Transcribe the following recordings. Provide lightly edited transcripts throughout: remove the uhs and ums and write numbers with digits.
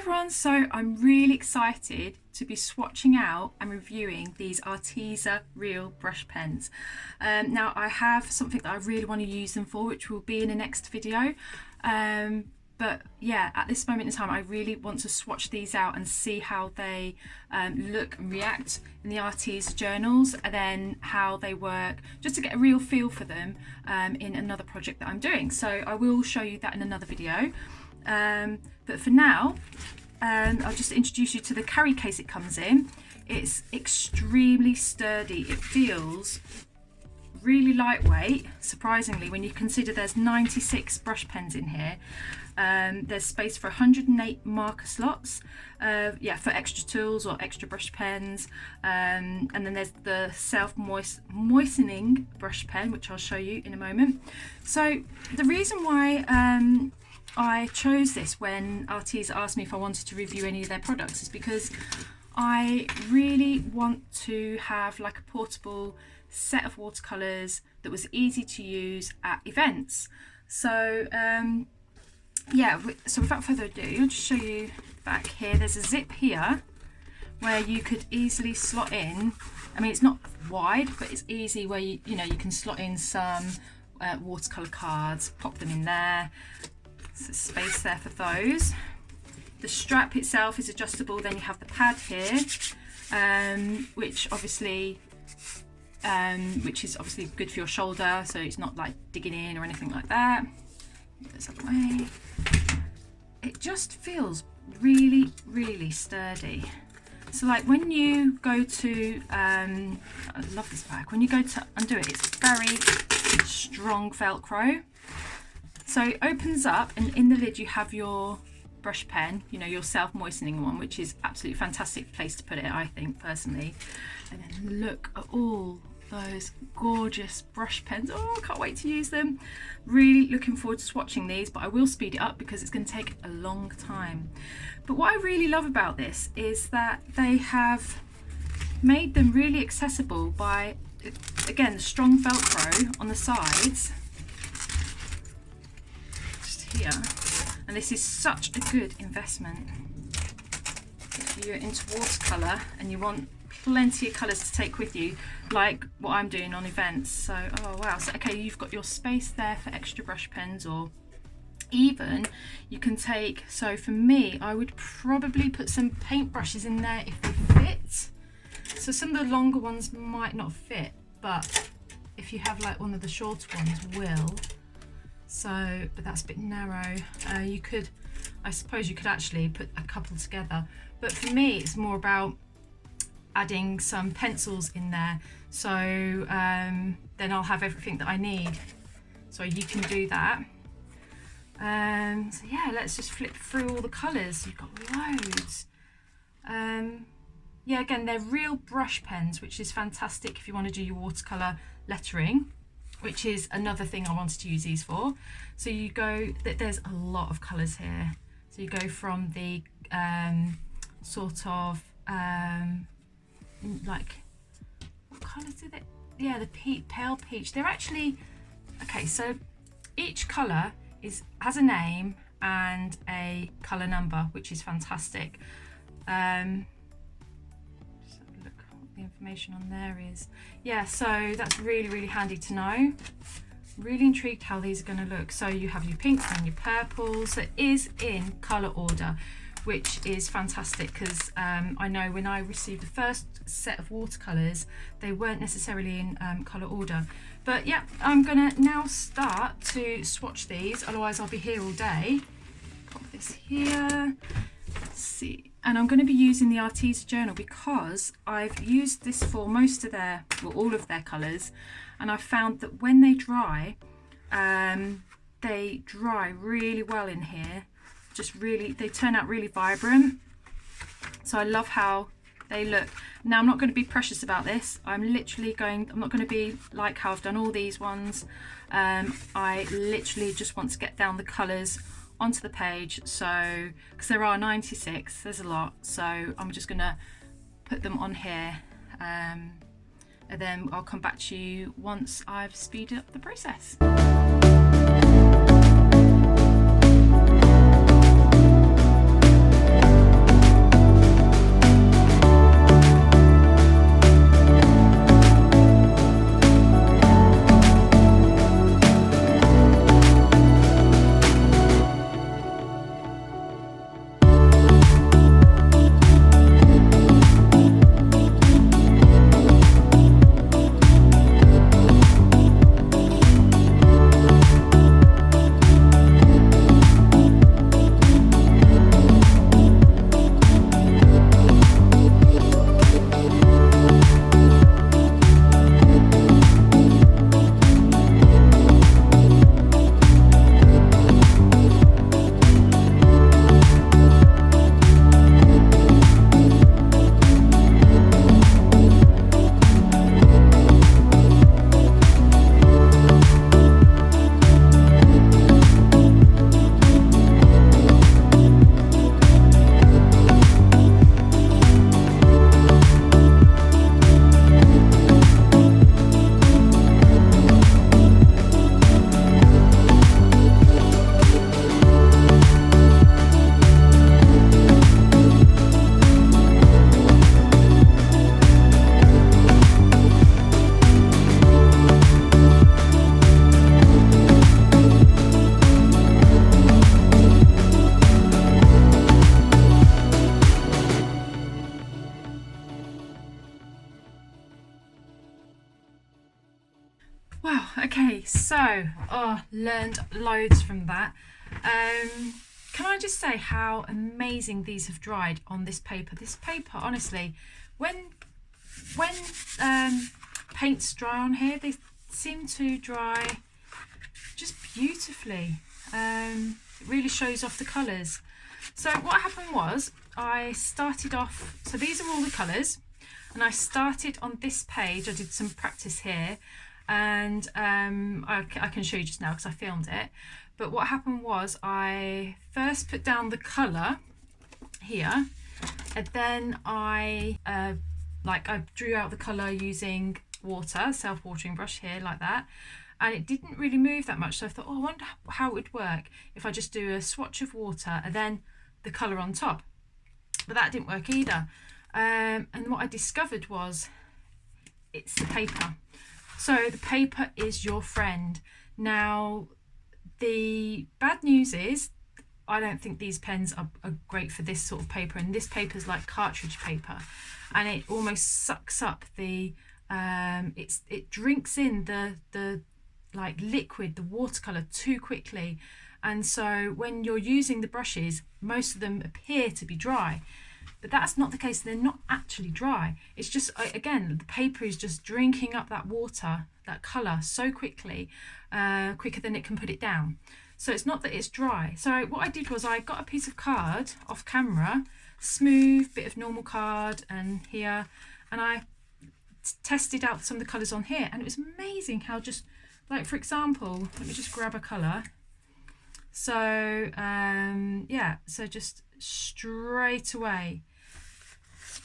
everyone, so I'm really excited to be swatching out and reviewing these Arteza Real brush pens. Now I have something that I really want to use them for, which will be in the next video. But yeah, at this moment in time I really want to swatch these out and see how they look and react in the Arteza journals, and then how they work, just to get a real feel for them in another project that I'm doing. So I will show you that in another video. But for now, I'll just introduce you to the carry case it comes in. It's extremely sturdy. It feels really lightweight, surprisingly, when you consider there's 96 brush pens in here. There's space for 108 marker slots, yeah, for extra tools or extra brush pens, and then there's the moistening brush pen, which I'll show you in a moment. So the reason why I chose this when Arteza asked me if I wanted to review any of their products is because I really want to have like a portable set of watercolours that was easy to use at events. So yeah, so without further ado, I'll just show you back here. There's a zip here where you could easily slot in. I mean, it's not wide, but it's easy where you know you can slot in some watercolour cards, pop them in there. So space there for those. The strap itself is adjustable. Then you have the pad here, which is obviously good for your shoulder, so it's not like digging in or anything like that. Move this out of the way. It just feels really, really sturdy. So like when you go to, I love this bag. When you go to undo it, it's very strong Velcro. So it opens up, and in the lid you have your brush pen, you know, your self-moistening one, which is absolutely fantastic place to put it, I think, personally. And then look at all those gorgeous brush pens. Oh, I can't wait to use them. Really looking forward to swatching these, but I will speed it up because it's going to take a long time. But what I really love about this is that they have made them really accessible by, again, the strong Velcro on the sides. Here, and this is such a good investment if you're into watercolour and you want plenty of colours to take with you, like what I'm doing on events. So oh wow, so okay, you've got your space there for extra brush pens, or even you can take, so for me I would probably put some paint brushes in there if they fit. So some of the longer ones might not fit, but if you have like one of the shorter ones will. So, but that's a bit narrow. You could, I suppose you could actually put a couple together. But for me, it's more about adding some pencils in there. So then I'll have everything that I need. So you can do that. So yeah, let's just flip through all the colours. You've got loads. Yeah, again, they're real brush pens, which is fantastic if you want to do your watercolour lettering, which is another thing I wanted to use these for. So you go, there's a lot of colours here. So you go from the sort of like, what colours are they? Yeah, the pale peach. They're actually, okay, so each colour has a name and a colour number, which is fantastic. The information on there is, yeah, so that's really, really handy to know. Really intrigued how these are going to look. So you have your pinks and your purples. So it is in colour order, which is fantastic, because I know when I received the first set of watercolours, they weren't necessarily in colour order. But yeah, I'm going to now start to swatch these, otherwise I'll be here all day. Pop this here. Let's see. And I'm going to be using the Arteza journal because I've used this for most of their, well, all of their colours, and I've found that when they dry really well in here. Just really, they turn out really vibrant. So I love how they look. Now I'm not going to be precious about this. I'm not going to be like how I've done all these ones. I literally just want to get down the colours onto the page, so because there are 96, there's a lot, so I'm just gonna put them on here, and then I'll come back to you once I've speeded up the process. So, oh, learned loads from that. Can I just say how amazing these have dried on this paper? This paper, honestly, when paints dry on here, they seem to dry just beautifully. It really shows off the colours. So what happened was I started off, so these are all the colours, and I started on this page. I did some practice here, and I can show you just now because I filmed it. But what happened was I first put down the colour here, and then I drew out the colour using water, self-watering brush here like that, and it didn't really move that much. So I thought, oh, I wonder how it would work if I just do a swatch of water and then the colour on top. But that didn't work either. And what I discovered was it's the paper. So the paper is your friend. Now, the bad news is I don't think these pens are great for this sort of paper, and this paper is like cartridge paper, and it almost sucks up the it drinks in the like liquid, the watercolor, too quickly. And so when you're using the brushes, most of them appear to be dry, but that's not the case. They're not actually dry. It's just, again, the paper is just drinking up that water, that color, so quickly, quicker than it can put it down. So it's not that it's dry. So what I did was I got a piece of card off camera, smooth bit of normal card, and here, and I tested out some of the colors on here, and it was amazing how just, like, for example, let me just grab a color. So yeah, so just straight away.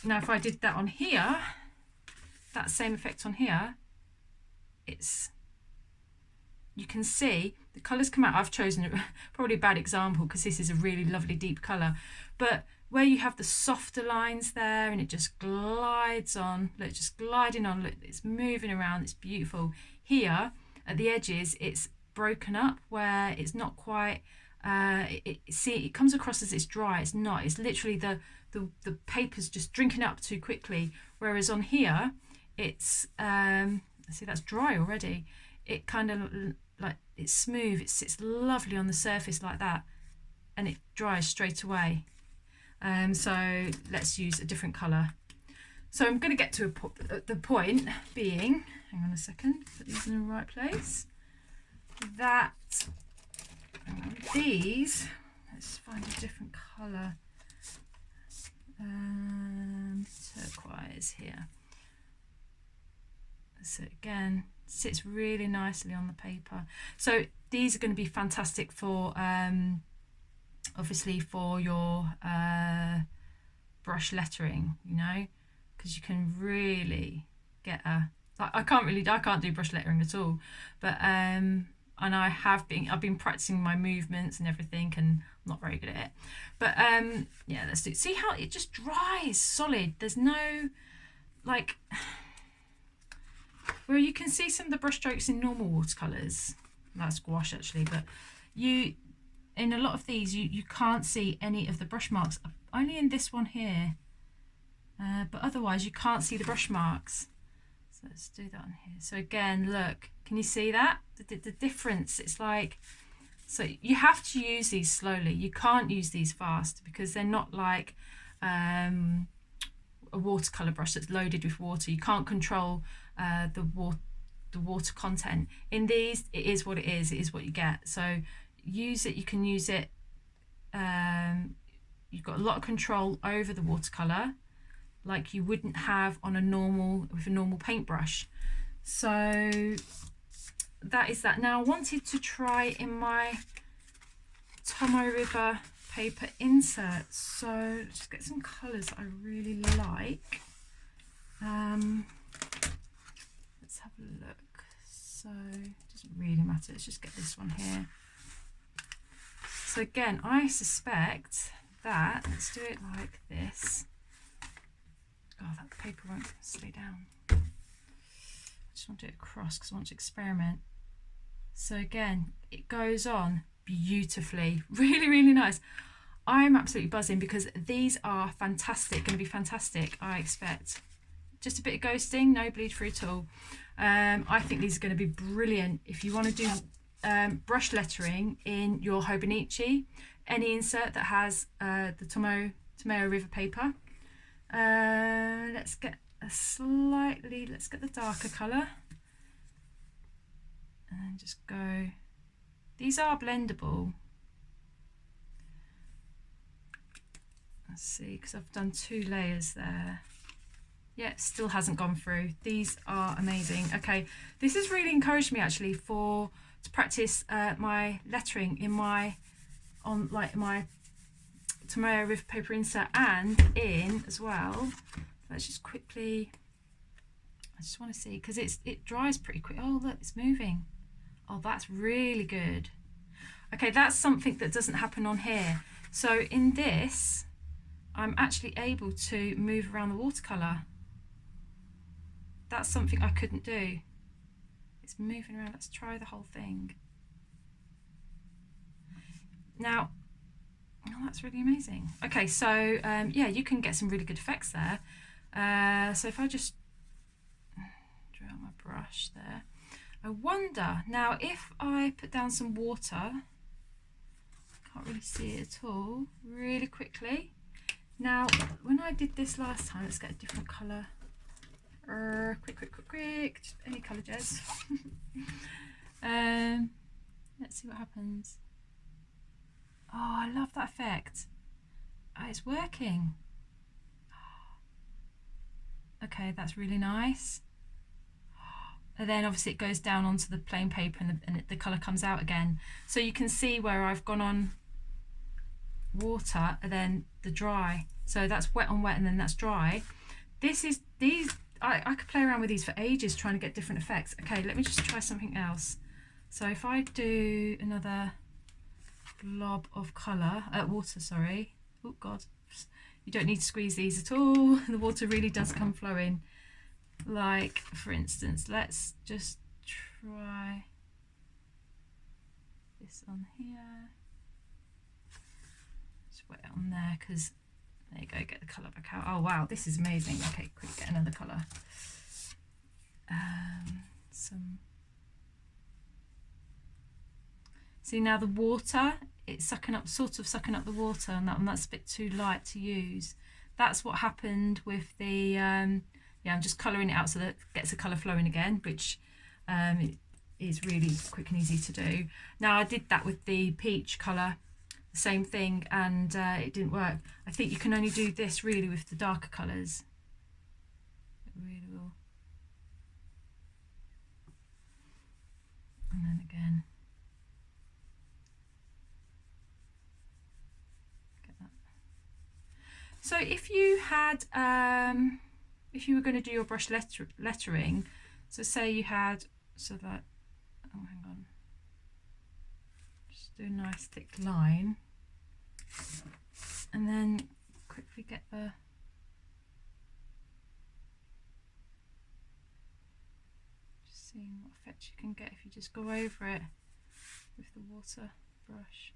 Now if I did that on here, that same effect on here, it's, you can see the colours come out. I've chosen probably a bad example because this is a really lovely deep colour, but where you have the softer lines there and it just glides on, look, just gliding on, look, it's moving around, it's beautiful. Here at the edges it's broken up where it's not quite, see, it comes across as it's dry. It's not, it's literally the paper's just drinking up too quickly, whereas on here it's see, that's dry already. It kind of, like, it's smooth, it sits lovely on the surface like that, and it dries straight away. So let's use a different colour. So I'm going to get to the point being, hang on a second, put these in the right place, that these, let's find a different colour, turquoise here. So again, sits really nicely on the paper. So these are going to be fantastic for obviously for your brush lettering, you know, because you can really get a, like, I can't do brush lettering at all, but and I've been practicing my movements and everything, and I'm not very good at it. But yeah, let's do it. See how it just dries solid. There's no, like, where you can see some of the brush strokes in normal watercolors, that's gouache actually, but you, in a lot of these, you can't see any of the brush marks, only in this one here, but otherwise you can't see the brush marks. So let's do that on here. So again, look, can you see that? The difference, it's like, so you have to use these slowly. You can't use these fast because they're not like a watercolor brush that's loaded with water. You can't control the water content. In these, it is what it is what you get. So use it, you can use it, you've got a lot of control over the watercolor like you wouldn't have on a normal paintbrush. So that is that. Now I wanted to try in my Tomoe River paper insert, so let's just get some colours that I really like. Let's have a look. So it doesn't really matter, let's just get this one here. So again, I suspect that, let's do it like this. Oh, that paper won't stay down. I just want to do it across because I want to experiment. So again, it goes on beautifully, really, really nice. I'm absolutely buzzing because these are fantastic, going to be fantastic, I expect. Just a bit of ghosting, no bleed through at all. I think these are going to be brilliant if you want to do brush lettering in your Hobonichi, any insert that has the Tomoe River paper. Let's get the darker colour and just go. These are blendable. Let's see, because I've done 2 layers there. Yeah, it still hasn't gone through. These are amazing. Okay, this has really encouraged me actually to practice my lettering in my Tomoe River paper insert and in as well. Let's just quickly. I just want to see because it dries pretty quick. Oh look, it's moving. Oh, that's really good. Okay, that's something that doesn't happen on here. So in this, I'm actually able to move around the watercolour. That's something I couldn't do. It's moving around. Let's try the whole thing. Now, oh, that's really amazing. Okay, so yeah, you can get some really good effects there. So if I just draw out my brush there, I wonder now if I put down some water. I can't really see it at all. Really quickly. Now, when I did this last time, let's get a different colour. Quick, just any colour, Jez. Let's see what happens. Oh, I love that effect. Oh, it's working. Okay, that's really nice. And then obviously it goes down onto the plain paper and the colour comes out again. So you can see where I've gone on water and then the dry. So that's wet on wet and then that's dry. I could play around with these for ages trying to get different effects. Okay, let me just try something else. So if I do another blob of colour, water, sorry. Oh God, you don't need to squeeze these at all. The water really does come flowing. Like, for instance, let's just try this on here. Just wet it on there because there you go, get the colour back out. Oh wow, this is amazing. Okay, quick, get another colour. See now the water, it's sort of sucking up the water, and that's a bit too light to use. That's what happened with the yeah, I'm just colouring it out so that it gets the colour flowing again, which is really quick and easy to do. Now I did that with the peach colour, the same thing, and it didn't work. I think you can only do this really with the darker colours. It really will. And then again. Get that. So if you had if you were going to do your brush lettering, so say you had, so that, oh hang on, just do a nice thick line, and then quickly get the, just seeing what effect you can get if you just go over it with the water brush.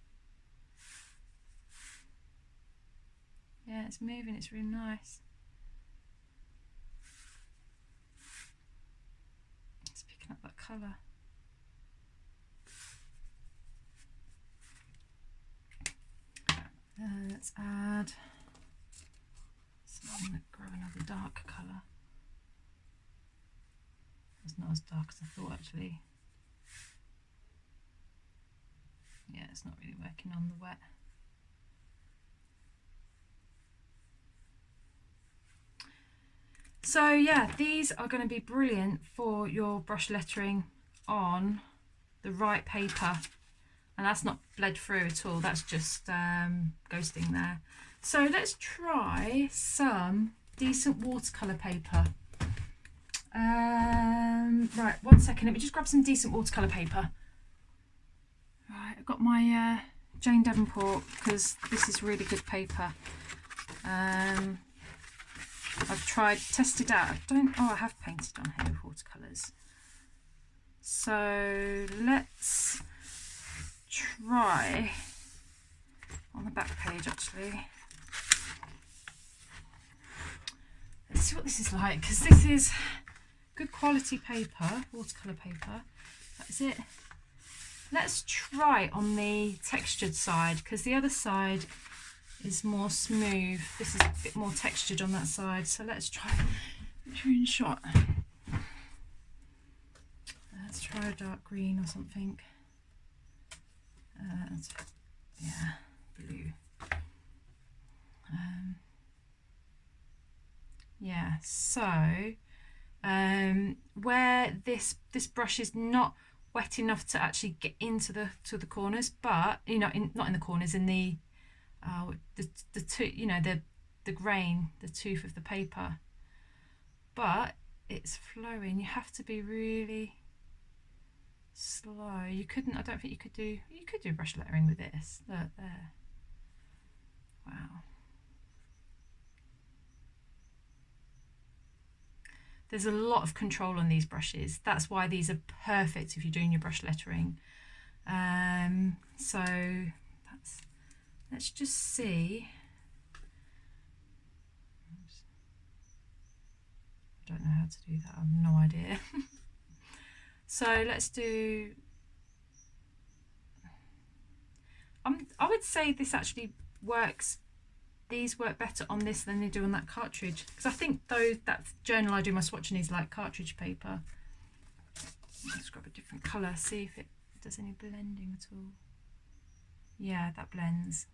Yeah, it's moving, it's really nice. Up that colour. Let's add, so I'm going to grab another dark colour. It's not as dark as I thought actually. Yeah, it's not really working on the wet. So yeah, these are going to be brilliant for your brush lettering on the right paper, and that's not bled through at all, that's just ghosting there. So let's try some decent watercolour paper. Right, 1 second, let me just grab some decent watercolour paper. Right, I've got my Jane Davenport, because this is really good paper. I've tested out. I have painted on here with watercolours. So let's try on the back page actually. Let's see what this is like, because this is good quality paper, watercolour paper. That is it. Let's try it on the textured side, because the other side is more smooth. This is a bit more textured on that side. So let's try a shot. Let's try a dark green or something. Yeah, blue. Yeah, so where this brush is not wet enough to actually get into the corners, but you know, not in the corners, in the the grain, the tooth of the paper, but it's flowing. You have to be really slow. You couldn't, I don't think you could do brush lettering with this. Look there. Wow. There's a lot of control on these brushes. That's why these are perfect if you're doing your brush lettering. So let's just see. I don't know how to do that. I have no idea. So let's do. I would say this actually works. These work better on this than they do on that cartridge, because I think that journal I do my swatching is like cartridge paper. Let's grab a different colour, see if it does any blending at all. Yeah, that blends.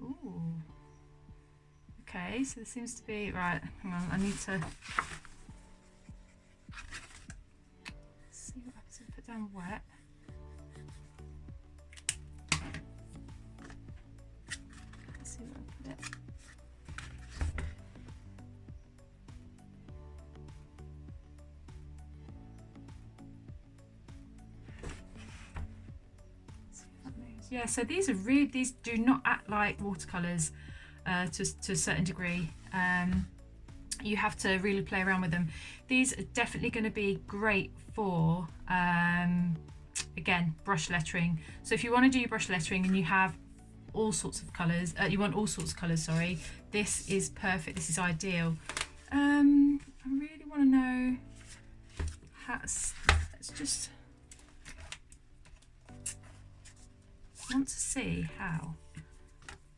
Ooh. Okay, so there seems to be, right, hang on, I need to see what happens if I put down wet. Let's see where I put it. Yeah, so these do not act like watercolours to a certain degree. You have to really play around with them. These are definitely going to be great for again, brush lettering. So if you want to do your brush lettering and you have all sorts of colours, you want all sorts of colours, sorry, this is perfect. This is ideal. I really want to know how. Let's just want to see how.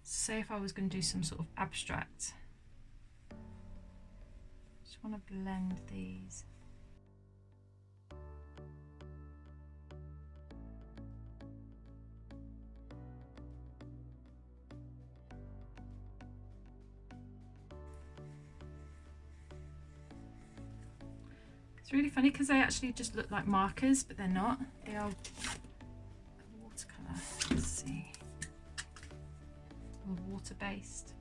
Say if I was going to do some sort of abstract. Just want to blend these. It's really funny because they actually just look like markers, but they're not. They are watercolour. Let's see. Water based.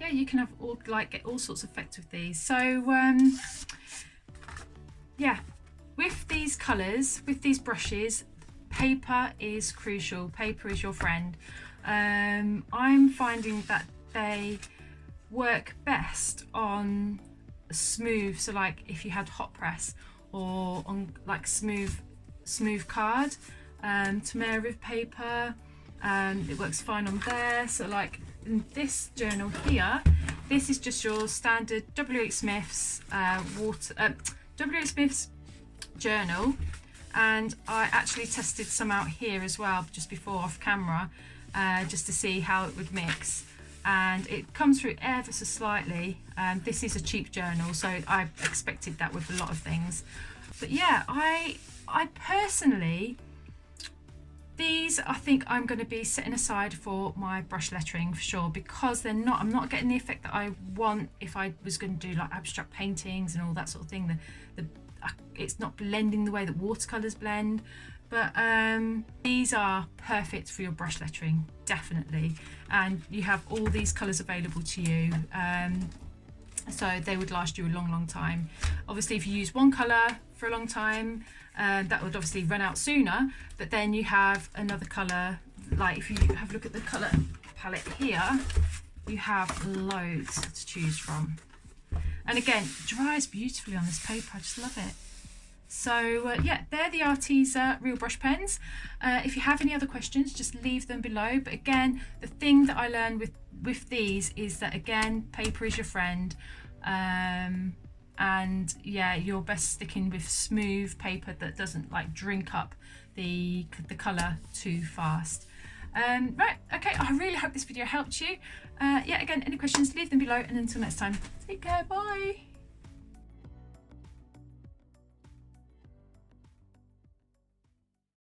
Yeah, you can have get all sorts of effects with these. So yeah, with these colours, with these brushes, paper is crucial. Paper is your friend. I'm finding that they work best on smooth, so like if you had hot press, or on like smooth card. Tomoe with paper, it works fine on there. So like in this journal here, this is just your standard W.H. Smith's W.H. Smith's journal, and I actually tested some out here as well just before off camera, just to see how it would mix. And it comes through ever so slightly. This is a cheap journal, so I expected that with a lot of things. But yeah, I personally, these I think I'm going to be setting aside for my brush lettering for sure, because I'm not getting the effect that I want if I was going to do like abstract paintings and all that sort of thing. It's not blending the way that watercolours blend. But these are perfect for your brush lettering, definitely. And you have all these colours available to you. so they would last you a long time. Obviously if you use one colour for a long time, that would obviously run out sooner, but then you have another colour, like if you have a look at the colour palette here, you have loads to choose from. And again, it dries beautifully on this paper, I just love it. So yeah, they're the Arteza real brush pens. If you have any other questions, just leave them below. But again, the thing that I learned with these is that, again, paper is your friend. And yeah, you're best sticking with smooth paper that doesn't like drink up the colour too fast. Right, okay, I really hope this video helped you. Yeah, again, any questions, leave them below, and until next time, take care, bye.